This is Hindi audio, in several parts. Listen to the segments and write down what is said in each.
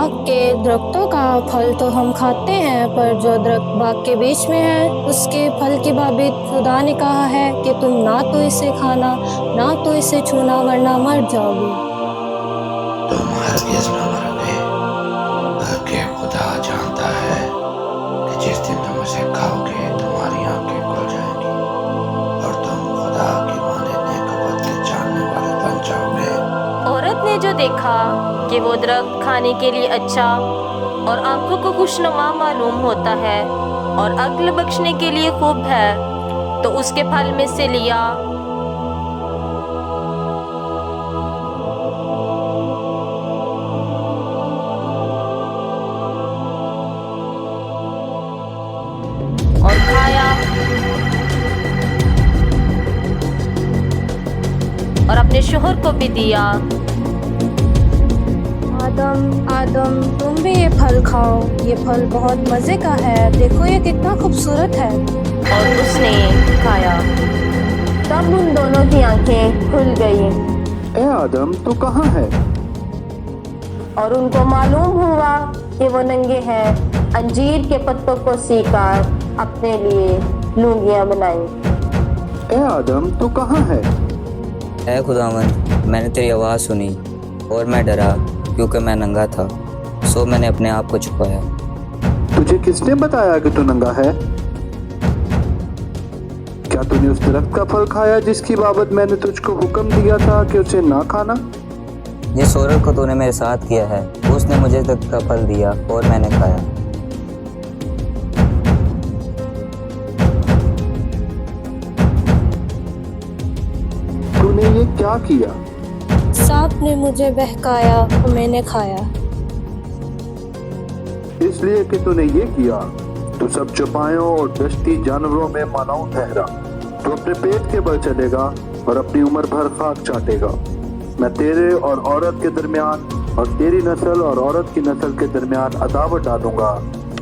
बाग के दरख्तों का फल तो हम खाते हैं, पर जो दरख्त बाग के बीच में है उसके फल की बाबत खुदा ने कहा है कि तुम ना तो इसे खाना ना तो इसे छूना, वरना मर जाओगे। तुम हरगिज़ न मरोगे, बल्कि खुदा जानता है कि जिस दिन तुम इसे खाओगे तुम्हारी आंखें खुल जाएंगी और तुम खुदा की माने नेक और बद के जानने वाले बन जाओगे। औरत ने जो देखा कि वो दरख्त खाने के लिए अच्छा और आंखों को खुशनुमा मालूम होता है और अक्ल बख्शने के लिए खूब है, तो उसके फल में से लिया और खाया और अपने शोहर को भी दिया। आदम तुम भी ये फल खाओ, ये फल बहुत मज़े का है, देखो ये कितना खूबसूरत है। और उसने खाया। तब उन दोनों की आंखें खुल गई ए आदम तू कहाँ है? और उनको मालूम हुआ कि वो नंगे हैं। अंजीर के पत्तों को सीकर अपने लिए लूंगियां बनाई। ए आदम तू कहाँ है? ऐ खुदावंद, मैंने तेरी आवाज़ सुनी और मैं डरा क्योंकि मैं नंगा था, सो मैंने अपने आप को छुपाया। तुझे किसने बताया कि तू नंगा है? क्या तूने उस दरख्त का फल खाया जिसकी बाबत मैंने तुझको हुक्म दिया था कि उसे ना खाना? जिस औरत को तूने मेरे साथ किया है उसने मुझे दरख्त का फल दिया और मैंने खाया। तूने ये क्या किया? सांप ने मुझे बहकाया और मैंने खाया। इसलिए कि तूने ये किया, तू सब चौपायों और दश्ती जानवरों में मानव ठहरा। तू अपने पेट के बल चलेगा और अपनी उम्र भर खाक चाटेगा। मैं तेरे और औरत के दरमियान और तेरी नस्ल और औरत की नस्ल के दरमियान अदावत डालूंगा।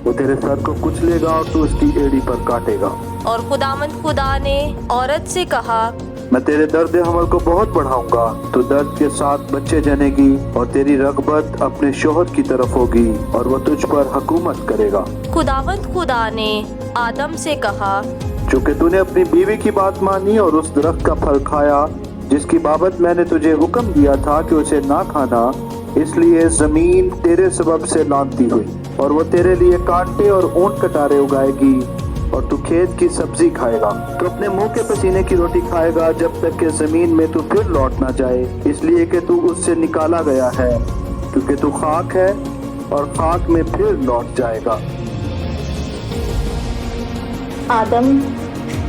वो तेरे सर को कुचलेगा और तू उसकी एड़ी पर काटेगा। और खुदावंद खुदा ने औरत से कहा, मैं तेरे दर्द हमल को बहुत बढ़ाऊंगा, तो दर्द के साथ बच्चे जनेगी और तेरी रगबत अपने शोहर की तरफ होगी और वह तुझ पर हुकूमत करेगा। खुदावंद खुदा ने आदम से कहा, चूंकि तूने अपनी बीवी की बात मानी और उस दरख्त का फल खाया जिसकी बाबत मैंने तुझे हुक्म दिया था कि उसे ना खाना, इसलिए जमीन तेरे सबब से लानती हुई और वो तेरे लिए कांटे और ऊंट कटारे उगाएगी और तू खेत की सब्जी खाएगा। तू अपने मुंह के पसीने की रोटी खाएगा जब तक कि जमीन में तू फिर लौट ना जाए, इसलिए कि तू उससे निकाला गया है, क्योंकि तू खाक है और खाक में फिर लौट जाएगा। आदम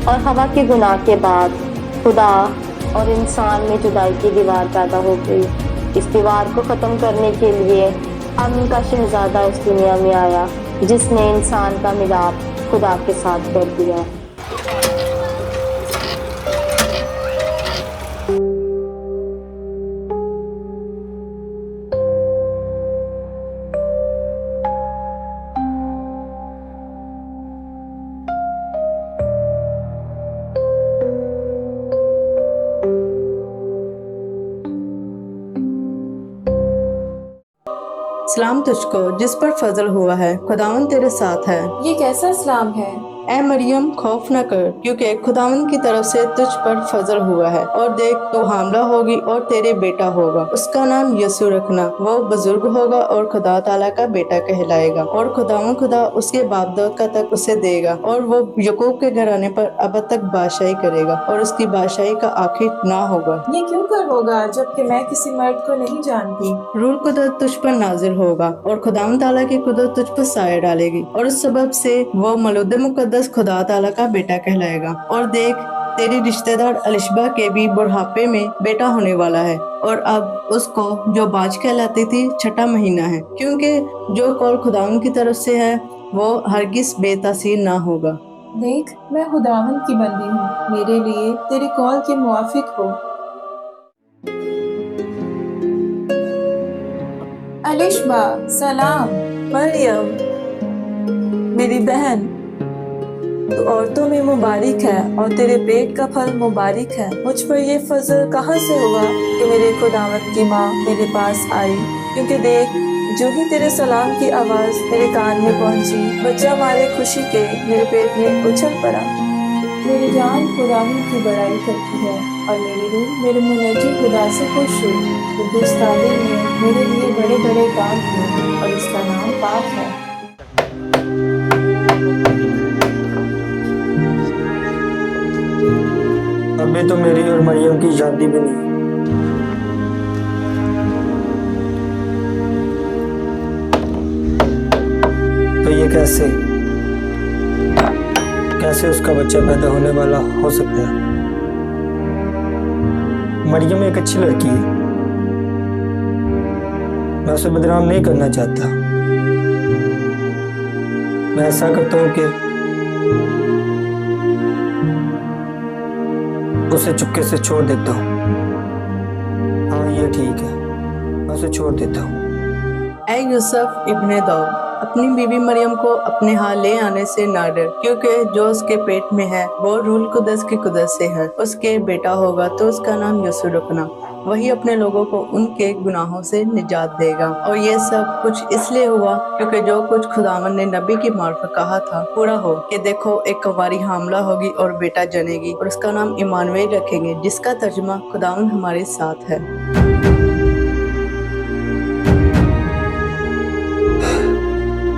और हवा के गुनाह के बाद खुदा और इंसान में जुदाई की दीवार पैदा हो गई। इस दीवार को ख़त्म करने के लिए अमन का शहजादा इस दुनिया में आया, जिसने इंसान का मिलाप खुदा के साथ कर दिया। सलाम तुझको जिस पर फजल हुआ है, खुदावन तेरे साथ है। ये कैसा सलाम है? ऐ मरियम खौफ न कर, क्योंकि खुदावन की तरफ से तुझ पर फजल हुआ है। और देख तू हामला होगी और तेरे बेटा होगा, उसका नाम यसू रखना। वो बुजुर्ग होगा और खुदा ताला का बेटा कहलाएगा और खुदावन खुदा उसके बाप दाऊद का तक उसे देगा और वो यकूब के घराने पर अब तक बादशाही करेगा और उसकी बादशाही का आखिर ना होगा। ये क्यों कर होगा जबकि मैं किसी मर्द को नहीं जानती? रूल कुदरत तुझ पर नाजिल होगा और खुदावन ताला की कुदरत तुझ पर साया डालेगी और उस सबब से वो मौलूद मुकद्दस खुदा ताला का बेटा कहलाएगा। और देख तेरी रिश्तेदार अलिशबा के भी बुढ़ापे में बेटा होने वाला है और अब उसको जो बाज कहलाती थी 6वां महीना है, क्योंकि जो कौल खुदावन की तरफ से है वो हरगिज बेतासीर ना होगा। देख मैं खुदावन की बंदी हूँ, मेरे लिए तेरे कौल के मुआफिक हो। अलिशबा सलाम। मरियम मेरी बहन, तू औरतों में मुबारक है और तेरे पेट का फल मुबारक है। मुझ पर ये फजल कहाँ से हुआ कि मेरे खुदावत की माँ मेरे पास आई, क्योंकि देख जो ही तेरे सलाम की आवाज मेरे कान में पहुंची, बच्चा मारे खुशी के मेरे पेट में उछल पड़ा। मेरी जान खुदावन की बड़ाई करती है और मेरी रूह मेरे मुनज्जी खुदा से खुश हुई। कुद्दूस ताले ने मेरे लिए बड़े बड़े काम किए और उसका नाम पाक है। अभी तो मेरी और मरियम की शादी भी नहीं। तो ये कैसे उसका बच्चा पैदा होने वाला हो सकता है? मरियम एक अच्छी लड़की है, मैं उसे बदनाम नहीं करना चाहता। मैं ऐसा करता हूँ कि उसे चुपके से छोड़ देता हूँ। हाँ ये ठीक है, मैं उसे छोड़ देता हूँ। ऐ यूसुफ इब्ने दाऊद, अपनी बीवी मरियम को अपने यहाँ ले आने से ना डर, क्योंकि जो उसके पेट में है वो रूह कुदस की कुदस से है। उसके बेटा होगा तो उसका नाम यीशु रखना। वही अपने लोगों को उनके गुनाहों से निजात देगा। और ये सब कुछ इसलिए हुआ क्योंकि जो कुछ खुदावन ने नबी की मार्फत कहा था पूरा हो, कि देखो एक कुंवारी हामला होगी और बेटा जनेगी और उसका नाम इमानुएल रखेंगे, जिसका तर्जुमा खुदावन हमारे साथ है।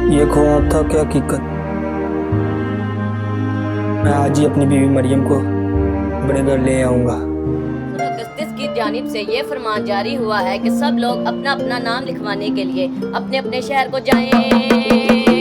ये ख्वाब था क्या हकीकत? मैं आज ही अपनी बीवी मरियम को अपने घर ले आऊंगा। अगस्तिस की जानिब से ये फरमान जारी हुआ है कि सब लोग अपना अपना नाम लिखवाने के लिए अपने अपने शहर को जाएं।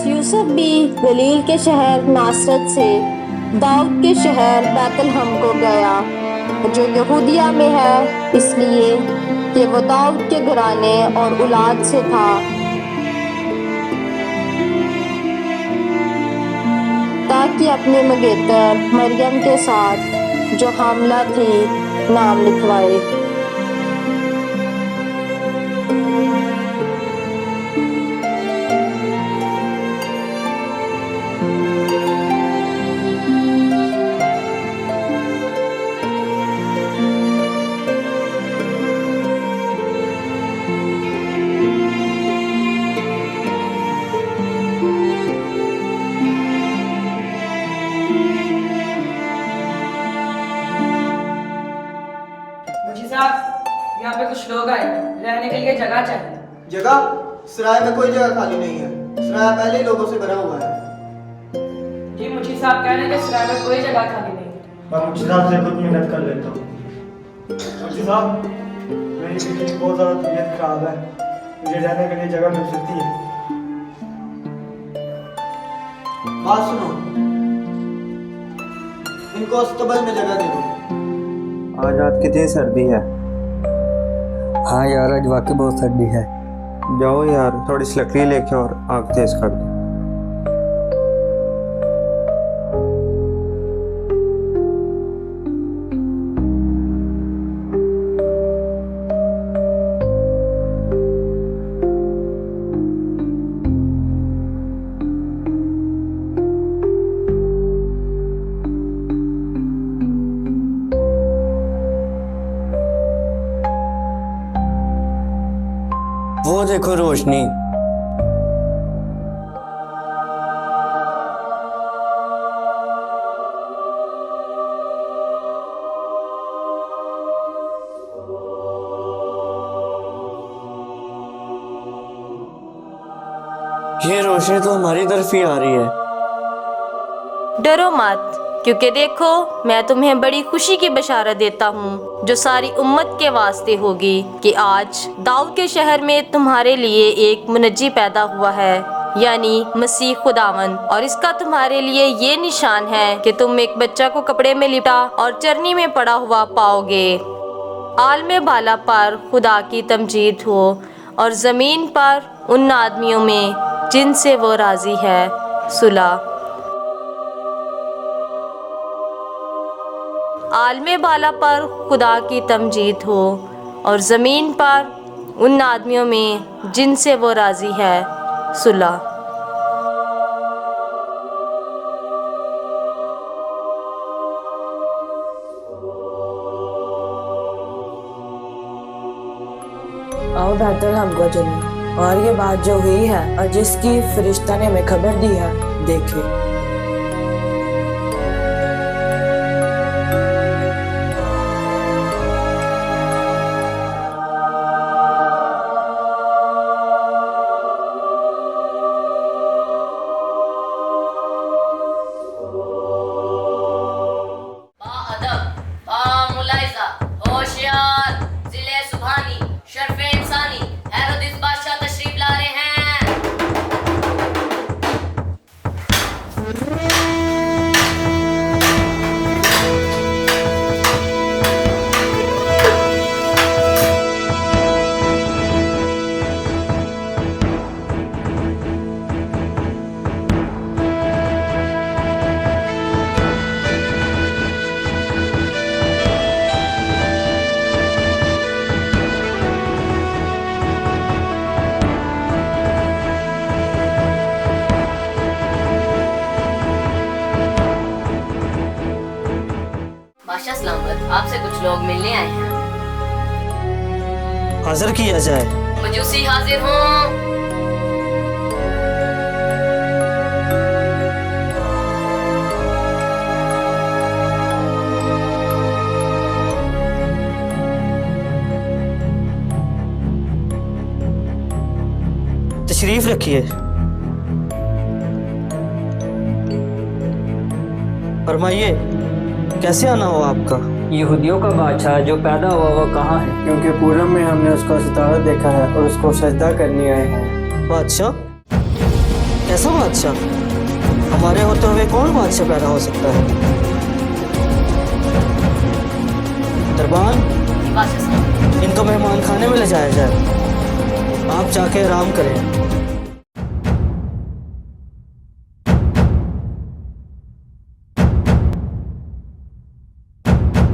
यूसुफ भी गलील के शहर नासरत से दाऊद के शहर बैतलहम को गया, जो यहूदिया में है, इसलिए कि वो दाऊद के घराने और औलाद से था, ताकि अपने मंगेतर मरियम के साथ जो हामला थी नाम लिखवाए। यहाँ पे कुछ लोग आए, रहने के लिए जगह चाहिए। जगह? सराय में कोई जगह खाली नहीं है, सराय पहले ही लोगों से भरा हुआ है। जी मुझी साहब कह रहे हैं कि सराय में कोई जगह खाली नहीं है। मैं मुझी साहब से कुछ मिन्नत कर लेता हूँ। मुझी साहब, मेरी बीवी की बहुत ज़्यादा तबीयत खराब है, मुझे रहने के लिए जगह मिल सकती है? बात सुनो, इनको अस्तबल में जगह दे दो। आज रात कितनी सर्दी है। हाँ यार, आज वाकई बहुत सर्दी है। जाओ यार, थोड़ी सी लकड़ी लेके और आग तेज कर दो। वो देखो रोशनी। ये रोशनी तो हमारी तरफ ही आ रही है। डरो मत, क्योंकि देखो मैं तुम्हें बड़ी खुशी की बशारत देता हूँ जो सारी उम्मत के वास्ते होगी, कि आज दाऊद के शहर में तुम्हारे लिए एक मुनज्जी पैदा हुआ है, यानी मसीह खुदावन। और इसका तुम्हारे लिए ये निशान है कि तुम एक बच्चा को कपड़े में लिपटा और चरनी में पड़ा हुआ पाओगे। आलमे बाला पर खुदा की तमजीद हो और ज़मीन पर उन आदमियों में जिनसे वो राज़ी है सुलह। आलमे बाला पर खुदा की तमजीद हो और ज़मीन पर उन आदमियों में जिनसे वो राज़ी है सुलह। आओ बैतलहम को चलिए और ये बात जो हुई है और जिसकी फरिश्ता ने हमें खबर दी है देखे। बादशाह सलामत, आपसे कुछ लोग मिलने आए हैं। हाजिर किया जाए। मजूसी हाजिर हूँ। तशरीफ रखिए। फरमाइए कैसे आना हुआ आपका? यहूदियों का बादशाह जो पैदा हुआ वो कहाँ है? क्योंकि पूरब में हमने उसका सितारा देखा है और उसको सजदा करने आए हैं। बादशाह? कैसा बादशाह? हमारे होते हुए कौन बादशाह पैदा हो सकता है? दरबान, इनको मेहमान खाने में ले जाया जाए। आप जाके आराम करें।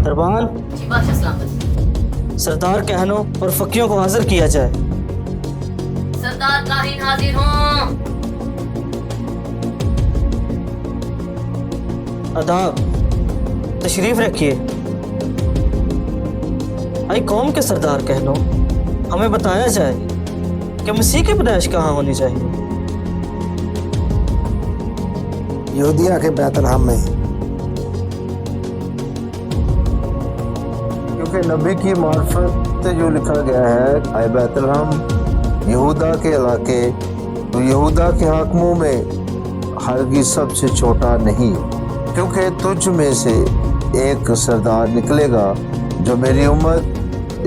दरबान, सरदार कहनों और फकीरों को हाजिर किया जाए। सरदार काहिन हाजिर हूँ। आदाब, तशरीफ रखिए। आई कौम के सरदार कहनों, हमें बताया जाए कि मसीह की पैदाइश कहाँ होनी चाहिए? यहूदिया के बैतलहम में, क्योंकि नबी की मार्फत से जो लिखा गया है, आए बैतलहम यहूदा के इलाके, तो यहूदा के हाकिमों में हरगिज़ सबसे छोटा नहीं, क्योंकि तुझ में से एक सरदार निकलेगा जो मेरी उम्मत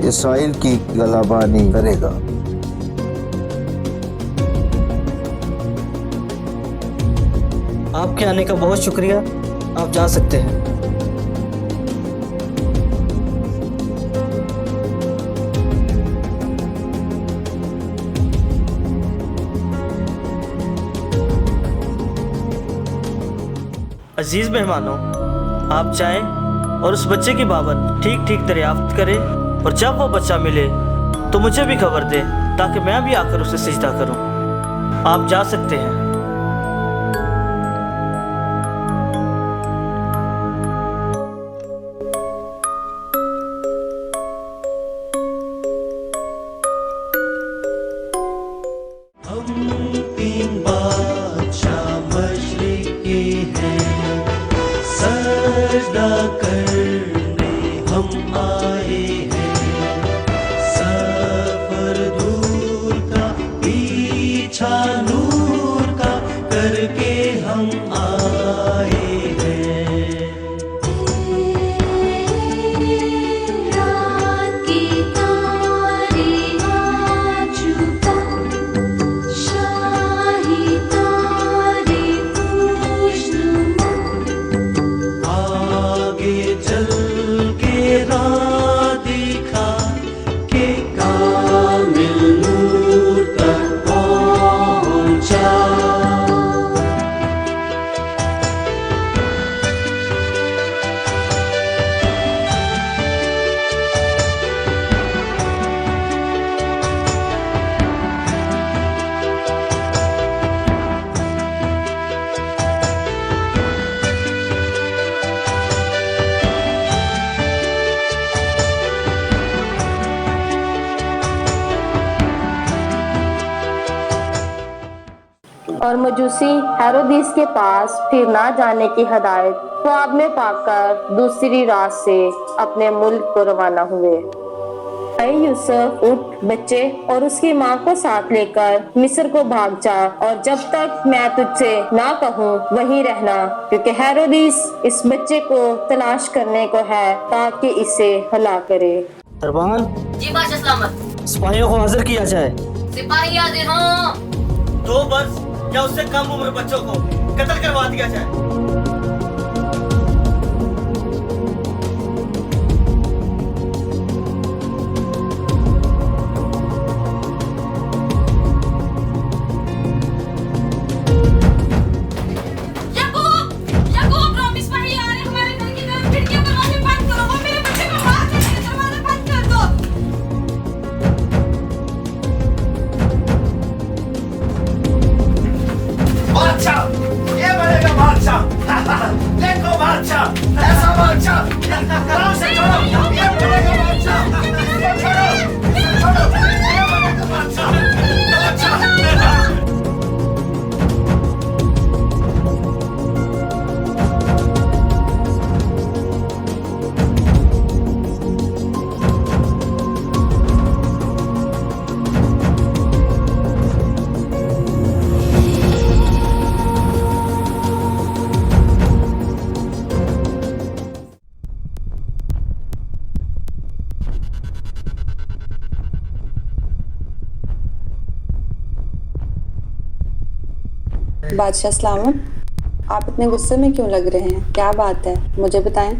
इस्राइल की गलाबानी करेगा। आपके आने का बहुत शुक्रिया। आप जा सकते हैं। अजीज मेहमानों, आप जाएं और उस बच्चे की बाबत ठीक ठीक दरियाफ्त करें और जब वो बच्चा मिले तो मुझे भी खबर दें ताकि मैं भी आकर उसे सिजदा करूं। आप जा सकते हैं। सजदा करने हम आए हैं, सफर दूर का पीछा नूर का करके हम आए हैं। रात की तारीख आ चुका, शाही तारीख खुशनुमा, आगे चल के रात और मजूसी हेरोदिस के पास फिर ना जाने की हदायत ख्वाब में पाकर दूसरी रात से अपने मुल्क को रवाना हुए। ऐ यूसुफ, उठ बच्चे और उसकी माँ को साथ लेकर मिस्र को भाग जा और जब तक मैं तुझसे ना कहूँ वहीं रहना, क्योंकि हेरोदिस इस बच्चे को तलाश करने को है ताकि इसे हलाक करे। सरबान, जी बादशाह सलामत। सिपाहियों को हाजिर किया जाए। सिपाही हाजिर हों। 2 वर्ष या उससे कम उम्र बच्चों को कत्ल करवा दिया जाए। बादशाह सलामत, आप इतने गुस्से में क्यों लग रहे हैं? क्या बात है, मुझे बताएं।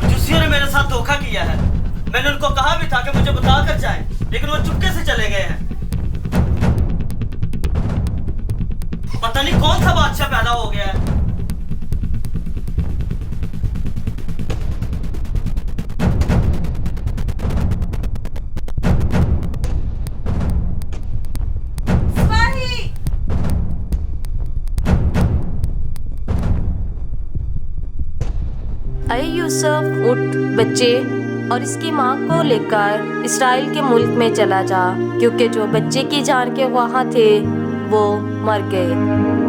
मजूसियों ने मेरे साथ धोखा किया है। मैंने उनको कहा भी था कि मुझे बता कर जाएं, लेकिन वो चुपके से चले गए हैं। पता नहीं कौन सा बादशाह पैदा हो गया है। ऐ यूसुफ, उठ बच्चे और इसकी माँ को लेकर इस्राएल के मुल्क में चला जा, क्योंकि जो बच्चे की जान के वहाँ थे वो मर गए।